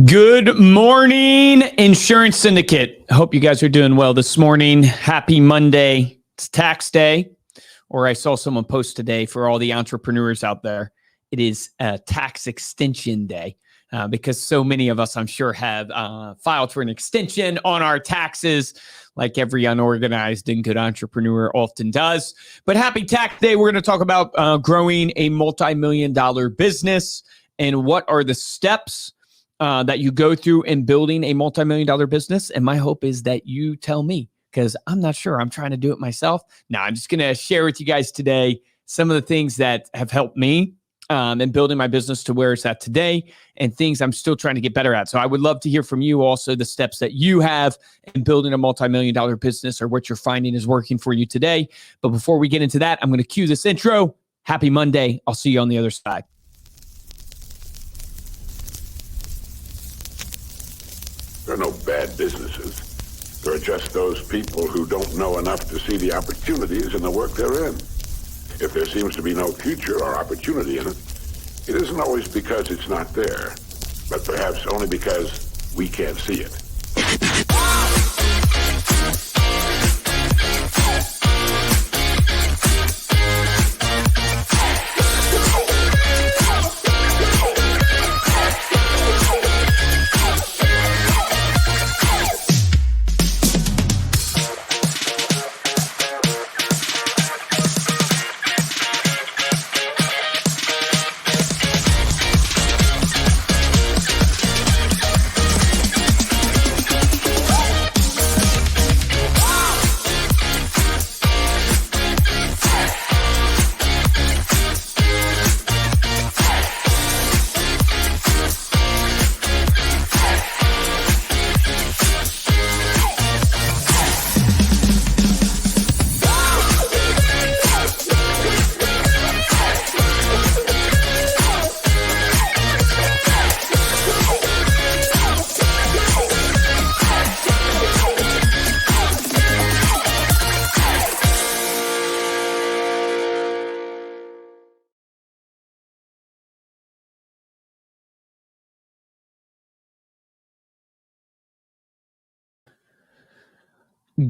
Good morning, Insurance Syndicate. I hope you guys are doing well this morning. Happy Monday. It's tax day, or I saw someone post today for all the entrepreneurs out there. It is a tax extension day because so many of us, I'm sure, have filed for an extension on our taxes like every unorganized and good entrepreneur often does. But happy tax day. We're going to talk about growing a multi-million-dollar business and what are the steps that you go through in building a multi-million-dollar business. And my hope is that you tell me, because I'm not sure. I'm trying to do it myself. Now, I'm just going to share with you guys today some of the things that have helped me in building my business to where it's at today and things I'm still trying to get better at. So I would love to hear from you also the steps that you have in building a multi-million-dollar business or what you're finding is working for you today. But before we get into that, I'm going to cue this intro. Happy Monday. I'll see you on the other side. There are no bad businesses. There are just those people who don't know enough to see the opportunities in the work they're in. If there seems to be no future or opportunity in it, it isn't always because it's not there, but perhaps only because we can't see it.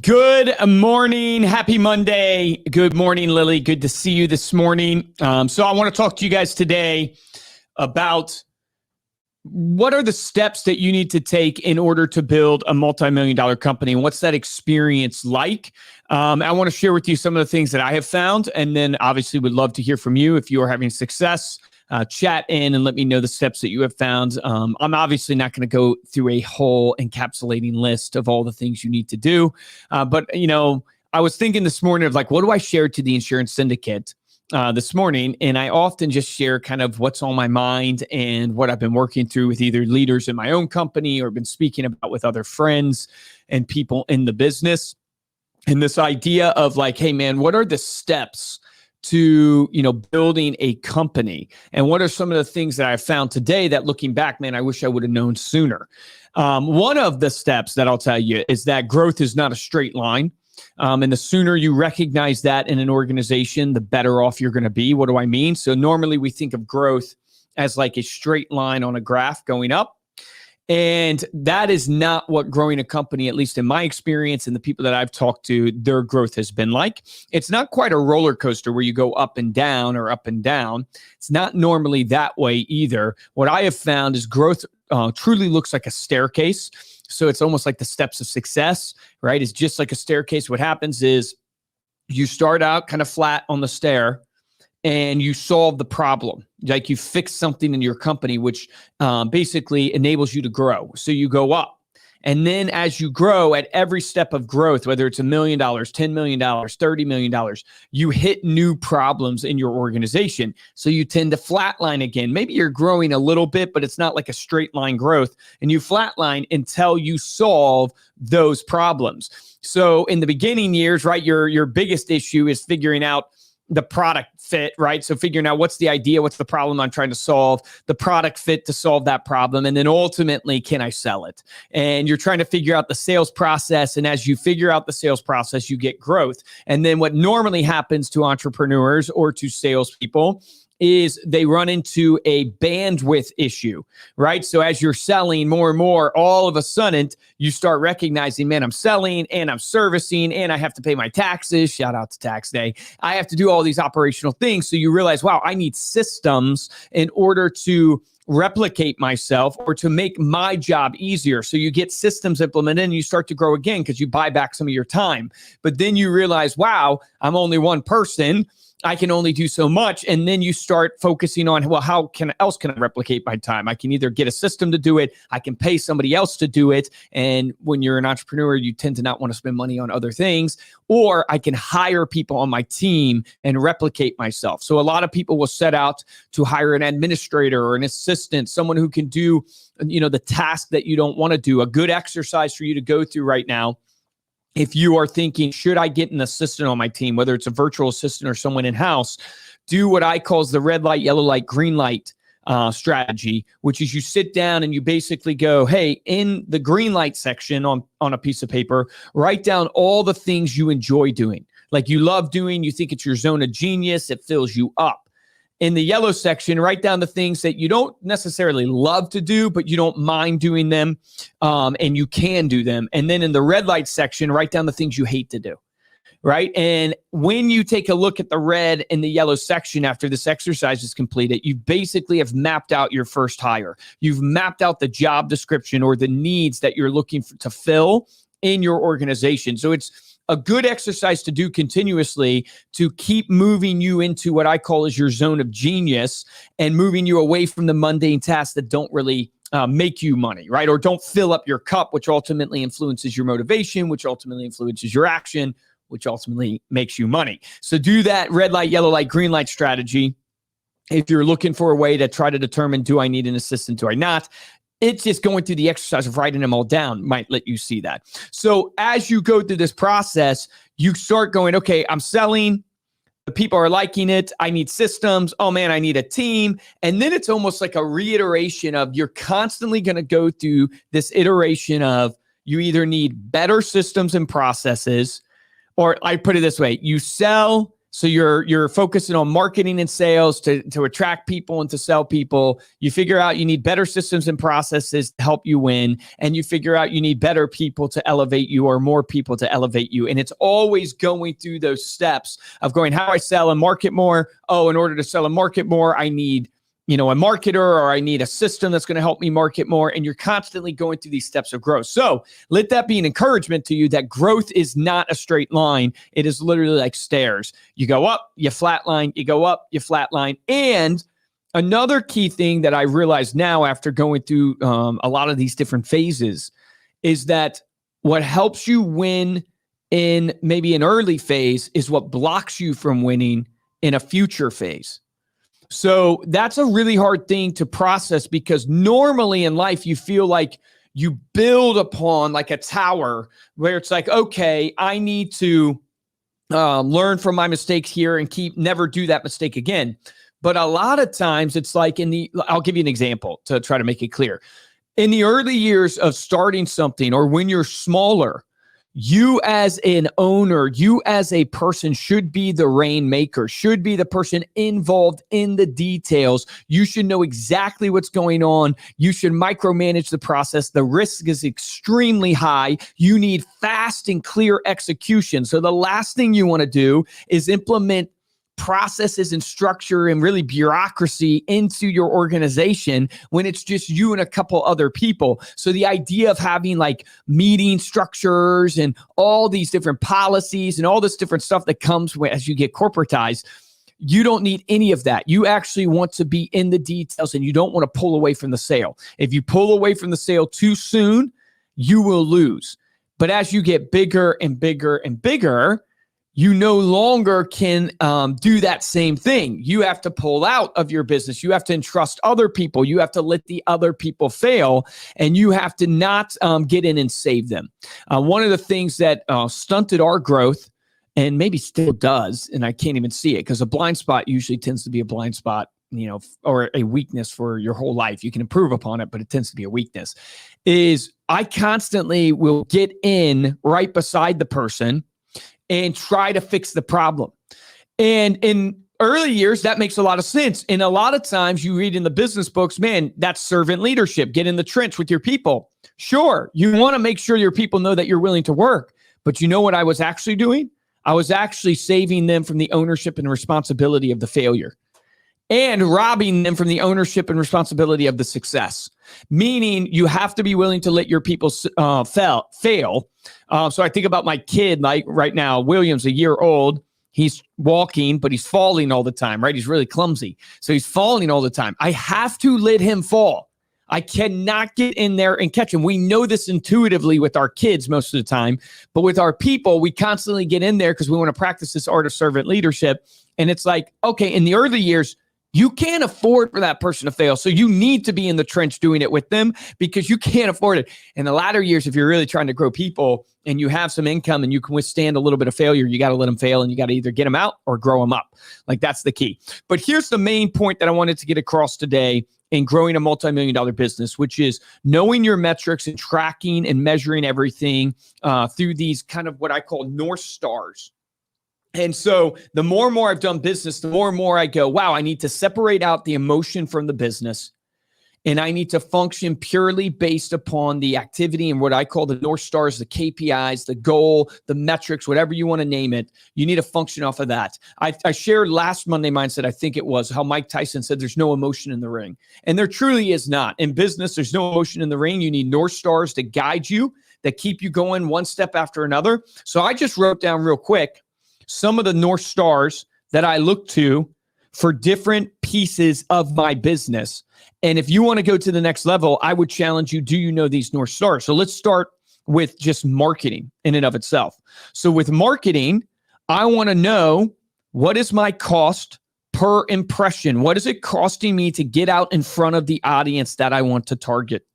Good morning. Happy Monday. Good morning, Lily. Good to see you this morning. So I want to talk to you guys today about what are the steps that you need to take in order to build a multi-million-dollar company, and what's that experience like? I want to share with you some of the things that I have found, and then obviously would love to hear from you if you are having success. Chat in and let me know the steps that you have found. I'm obviously not going to go through a whole encapsulating list of all the things you need to do. But, you know, I was thinking this morning of like, what do I share to the Insurance Syndicate this morning? And I often just share kind of what's on my mind and what I've been working through with either leaders in my own company or been speaking about with other friends and people in the business. And this idea of like, hey, man, what are the steps to, you know, building a company? And what are some of the things that I found today that looking back, man, I wish I would have known sooner. One of the steps that I'll tell you is that growth is not a straight line. And the sooner you recognize that in an organization, the better off you're going to be. What do I mean? So normally we think of growth as like a straight line on a graph going up. And that is not what growing a company, at least in my experience and the people that I've talked to, their growth has been like. It's not quite a roller coaster where you go up and down or up and down. It's not normally that way either. What I have found is growth truly looks like a staircase. So it's almost like the steps of success, right? It's just like a staircase. What happens is you start out kind of flat on the stair, and you solve the problem. Like you fix something in your company, which basically enables you to grow. So you go up. And then as you grow at every step of growth, whether it's $1 million, $10 million, $30 million, you hit new problems in your organization. So you tend to flatline again. Maybe you're growing a little bit, but it's not like a straight line growth. And you flatline until you solve those problems. So in the beginning years, right, your biggest issue is figuring out the product fit, right? So figuring out what's the idea, what's the problem I'm trying to solve, the product fit to solve that problem, and then ultimately, can I sell it? And you're trying to figure out the sales process, and as you figure out the sales process, you get growth. And then what normally happens to entrepreneurs or to salespeople is they run into a bandwidth issue, right? So as you're selling more and more, all of a sudden you start recognizing, man, I'm selling and I'm servicing and I have to pay my taxes. Shout out to tax day. I have to do all these operational things. So you realize, wow, I need systems in order to replicate myself or to make my job easier. So you get systems implemented and you start to grow again because you buy back some of your time. But then you realize, wow, I'm only one person. I can only do so much. And then you start focusing on, well, how else can I replicate my time? I can either get a system to do it. I can pay somebody else to do it. And when you're an entrepreneur, you tend to not want to spend money on other things. Or I can hire people on my team and replicate myself. So a lot of people will set out to hire an administrator or an assistant, someone who can do, the task that you don't want to do. A good exercise for you to go through right now, if you are thinking, should I get an assistant on my team, whether it's a virtual assistant or someone in-house, do what I call the red light, yellow light, green light strategy, which is you sit down and you basically go, hey, in the green light section on a piece of paper, write down all the things you enjoy doing, like you love doing, you think it's your zone of genius, it fills you up. In the yellow section, write down the things that you don't necessarily love to do, but you don't mind doing them, and you can do them. And then in the red light section, write down the things you hate to do, right? And when you take a look at the red and the yellow section after this exercise is completed, you basically have mapped out your first hire. You've mapped out the job description or the needs that you're looking to fill in your organization. So it's a good exercise to do continuously to keep moving you into what I call is your zone of genius and moving you away from the mundane tasks that don't really make you money, right? Or don't fill up your cup, which ultimately influences your motivation, which ultimately influences your action, which ultimately makes you money. So do that red light, yellow light, green light strategy. If you're looking for a way to try to determine, do I need an assistant, do I not? It's just going through the exercise of writing them all down might let you see that. So as you go through this process, you start going, okay, I'm selling. The people are liking it. I need systems. Oh man, I need a team. And then it's almost like a reiteration of you're constantly going to go through this iteration of you either need better systems and processes, or I put it this way, you sell. So you're focusing on marketing and sales to attract people and to sell people. You figure out you need better systems and processes to help you win. And you figure out you need better people to elevate you or more people to elevate you. And it's always going through those steps of going, how do I sell and market more? Oh, in order to sell and market more, I need a marketer, or I need a system that's going to help me market more. And you're constantly going through these steps of growth. So let that be an encouragement to you that growth is not a straight line. It is literally like stairs. You go up, you flatline, you go up, you flatline. And another key thing that I realize now after going through a lot of these different phases is that what helps you win in maybe an early phase is what blocks you from winning in a future phase. So that's a really hard thing to process, because normally in life you feel like you build upon like a tower where it's like, okay, I need to learn from my mistakes here and never do that mistake again. But a lot of times it's like I'll give you an example to try to make it clear. In the early years of starting something, or when you're smaller, you as an owner, you as a person should be the rainmaker, should be the person involved in the details. You should know exactly what's going on. You should micromanage the process. The risk is extremely high. You need fast and clear execution. So the last thing you want to do is implement processes and structure and really bureaucracy into your organization when it's just you and a couple other people. So the idea of having like meeting structures and all these different policies and all this different stuff that comes as you get corporatized, you don't need any of that. You actually want to be in the details, and you don't want to pull away from the sale. If you pull away from the sale too soon, you will lose. But as you get bigger and bigger and bigger, you no longer can do that same thing. You have to pull out of your business. You have to entrust other people. You have to let the other people fail, and you have to not get in and save them. One of the things that stunted our growth, and maybe still does, and I can't even see it because a blind spot usually tends to be a blind spot, or a weakness for your whole life. You can improve upon it, but it tends to be a weakness, is I constantly will get in right beside the person and try to fix the problem. And in early years, that makes a lot of sense. And a lot of times you read in the business books, man, that's servant leadership. Get in the trench with your people. Sure, you want to make sure your people know that you're willing to work. But you know what I was actually doing? I was actually saving them from the ownership and responsibility of the failure and robbing them from the ownership and responsibility of the success. Meaning you have to be willing to let your people fail. So I think about my kid, like right now, William's a year old. He's walking, but he's falling all the time, right? He's really clumsy. So he's falling all the time. I have to let him fall. I cannot get in there and catch him. We know this intuitively with our kids most of the time, but with our people, we constantly get in there because we want to practice this art of servant leadership. And it's like, okay, in the early years, you can't afford for that person to fail. So you need to be in the trench doing it with them because you can't afford it. In the latter years, if you're really trying to grow people and you have some income and you can withstand a little bit of failure, you got to let them fail and you got to either get them out or grow them up. Like that's the key. But here's the main point that I wanted to get across today in growing a multi-million-dollar business, which is knowing your metrics and tracking and measuring everything through these kind of what I call North Stars. And so the more and more I've done business, the more and more I go, wow, I need to separate out the emotion from the business. And I need to function purely based upon the activity and what I call the North Stars, the KPIs, the goal, the metrics, whatever you want to name it. You need to function off of that. I shared last Monday Mindset, I think it was, how Mike Tyson said there's no emotion in the ring. And there truly is not. In business, there's no emotion in the ring. You need North Stars to guide you, that keep you going one step after another. So I just wrote down real quick some of the North Stars that I look to for different pieces of my business. And if you want to go to the next level, I would challenge you, do you know these North Stars? So let's start with just marketing in and of itself. So with marketing, I want to know, what is my cost per impression? What is it costing me to get out in front of the audience that I want to target?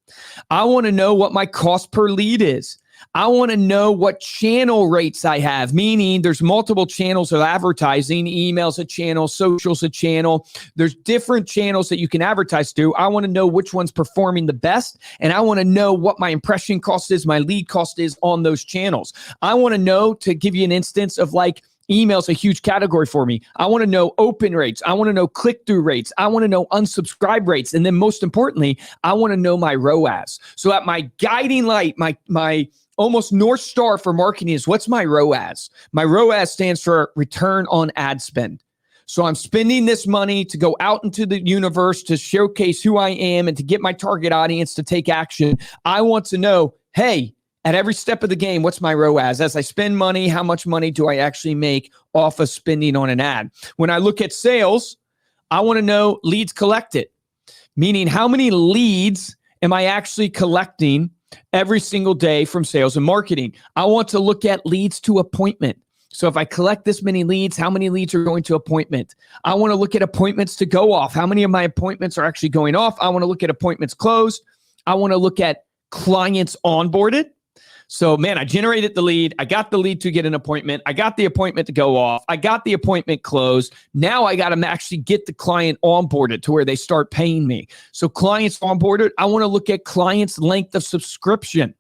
I want to know what my cost per lead is. I want to know what channel rates I have, meaning there's multiple channels of advertising, emails a channel, socials a channel. There's different channels that you can advertise to. I want to know which one's performing the best, and I want to know what my impression cost is, my lead cost is on those channels. I want to know, to give you an instance of like, email's a huge category for me. I want to know open rates. I want to know click-through rates. I want to know unsubscribe rates. And then most importantly, I want to know my ROAS. So at my guiding light, my almost North Star for marketing is, what's my ROAS? My ROAS stands for return on ad spend. So I'm spending this money to go out into the universe to showcase who I am and to get my target audience to take action. I want to know, hey, at every step of the game, what's my ROAS? As I spend money, how much money do I actually make off of spending on an ad? When I look at sales, I want to know leads collected, meaning how many leads am I actually collecting every single day from sales and marketing? I want to look at leads to appointment. So if I collect this many leads, how many leads are going to appointment? I want to look at appointments to go off. How many of my appointments are actually going off? I want to look at appointments closed. I want to look at clients onboarded. So, man, I generated the lead. I got the lead to get an appointment. I got the appointment to go off. I got the appointment closed. Now I got to actually get the client onboarded to where they start paying me. So clients onboarded, I want to look at clients' length of subscription.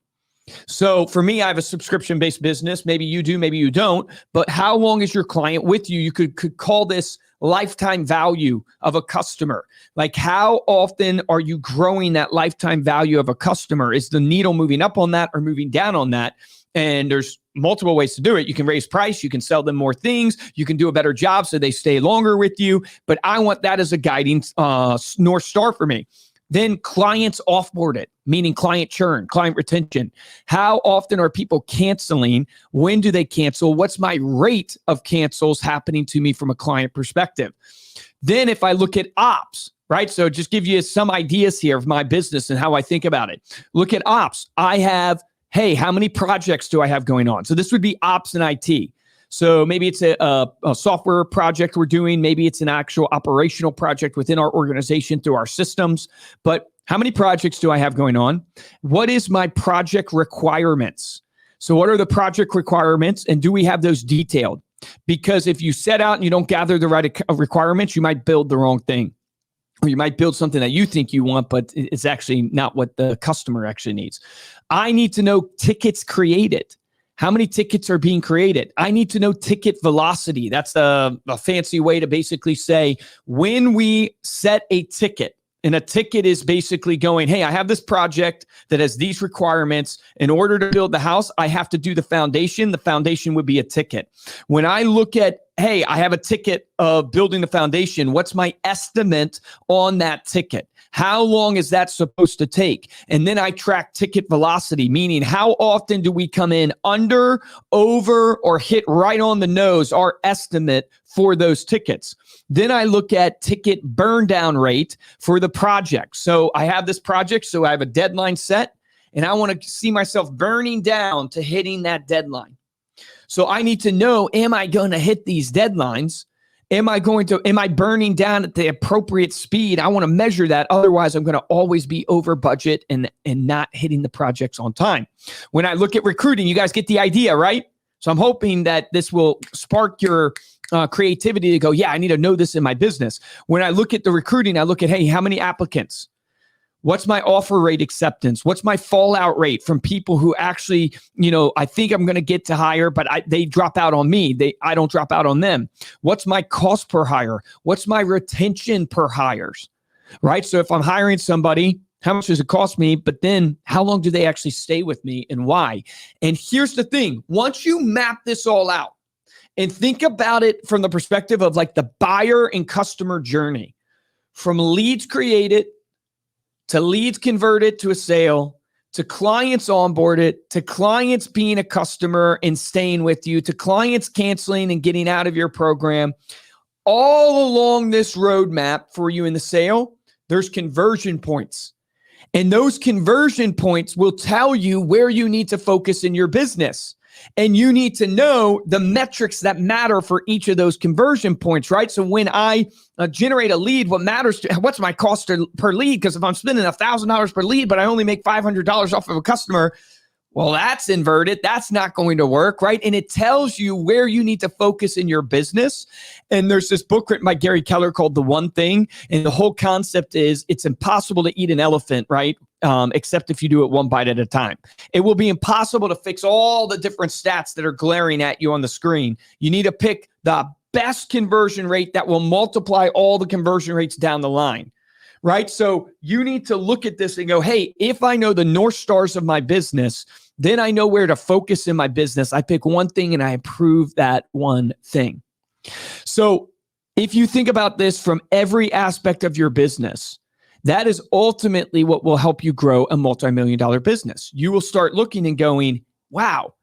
So for me, I have a subscription-based business. Maybe you do, maybe you don't. But how long is your client with you? You could call this lifetime value of a customer. Like, how often are you growing that lifetime value of a customer? Is the needle moving up on that or moving down on that? And there's multiple ways to do it. You can raise price. You can sell them more things. You can do a better job so they stay longer with you. But I want that as a guiding North Star for me. Then clients offboarded, meaning client churn, client retention. How often are people canceling? When do they cancel? What's my rate of cancels happening to me from a client perspective? Then if I look at ops, right? So just give you some ideas here of my business and how I think about it. Look at ops. I have, hey, how many projects do I have going on? So this would be ops and IT. So maybe it's a software project we're doing. Maybe it's an actual operational project within our organization through our systems. But how many projects do I have going on? What is my project requirements? So what are the project requirements? And do we have those detailed? Because if you set out and you don't gather the right requirements, you might build the wrong thing. Or you might build something that you think you want, but it's actually not what the customer actually needs. I need to know tickets created. How many tickets are being created? I need to know ticket velocity. That's a fancy way to basically say when we set a ticket, and a ticket is basically going, hey, I have this project that has these requirements. In order to build the house, I have to do the foundation. The foundation would be a ticket. When I look at, hey, I have a ticket of building the foundation, what's my estimate on that ticket? How long is that supposed to take? And then I track ticket velocity, meaning how often do we come in under, over, or hit right on the nose our estimate for those tickets. Then I look at ticket burn down rate for the project. So I have this project, so I have a deadline set, and I want to see myself burning down to hitting that deadline. So I need to know, am I going to hit these deadlines? Am I burning down at the appropriate speed? I want to measure that. Otherwise, I'm going to always be over budget and not hitting the projects on time. When I look at recruiting, you guys get the idea, right? So I'm hoping that this will spark your creativity to go, yeah, I need to know this in my business. When I look at the recruiting, I look at, hey, how many applicants? What's my offer rate acceptance? What's my fallout rate from people who actually, I think I'm going to get to hire, but they drop out on me. I don't drop out on them. What's my cost per hire? What's my retention per hires? Right? So if I'm hiring somebody, how much does it cost me? But then how long do they actually stay with me and why? And here's the thing. Once you map this all out and think about it from the perspective of like the buyer and customer journey, from leads created to leads converted to a sale, to clients onboarded, to clients being a customer and staying with you, to clients canceling and getting out of your program, all along this roadmap for you in the sale, there's conversion points. And those conversion points will tell you where you need to focus in your business. And you need to know the metrics that matter for each of those conversion points, right? So when I generate a lead, what matters to what's my cost per lead? Because if I'm spending $1,000 per lead, but I only make $500 off of a customer, well, that's inverted. That's not going to work, right? And it tells you where you need to focus in your business. And there's this book written by Gary Keller called The One Thing. And the whole concept is it's impossible to eat an elephant, right? Except if you do it one bite at a time. It will be impossible to fix all the different stats that are glaring at you on the screen. You need to pick the best conversion rate that will multiply all the conversion rates down the line, right? So you need to look at this and go, hey, if I know the North Stars of my business, then I know where to focus in my business. I pick one thing and I improve that one thing. So if you think about this from every aspect of your business, that is ultimately what will help you grow a multi-million-dollar business. You will start looking and going, wow,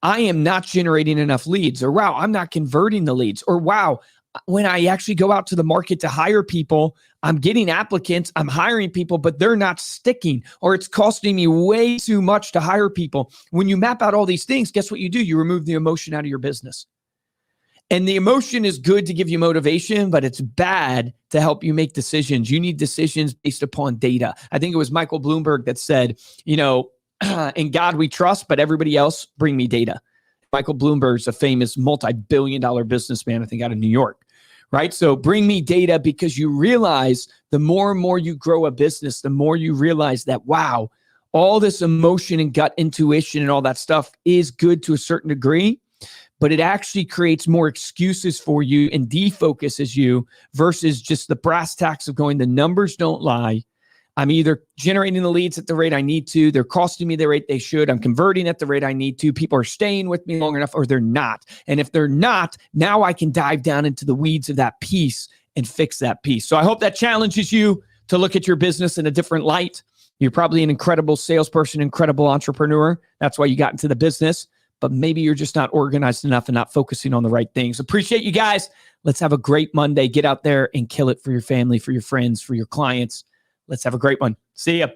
I am not generating enough leads, or wow, I'm not converting the leads, or wow, when I actually go out to the market to hire people, I'm getting applicants, I'm hiring people, but they're not sticking, or it's costing me way too much to hire people. When you map out all these things, guess what you do? You remove the emotion out of your business. And the emotion is good to give you motivation, but it's bad to help you make decisions. You need decisions based upon data. I think it was Michael Bloomberg that said, in God we trust, but everybody else bring me data. Michael Bloomberg's a famous multi-billion-dollar businessman, I think out of New York, right? So bring me data, because you realize the more and more you grow a business, the more you realize that, wow, all this emotion and gut intuition and all that stuff is good to a certain degree, but it actually creates more excuses for you and defocuses you versus just the brass tacks of going, the numbers don't lie. I'm either generating the leads at the rate I need to, they're costing me the rate they should, I'm converting at the rate I need to, people are staying with me long enough, or they're not. And if they're not, now I can dive down into the weeds of that piece and fix that piece. So I hope that challenges you to look at your business in a different light. You're probably an incredible salesperson, incredible entrepreneur. That's why you got into the business. But maybe you're just not organized enough and not focusing on the right things. Appreciate you guys. Let's have a great Monday. Get out there and kill it for your family, for your friends, for your clients. Let's have a great one. See ya.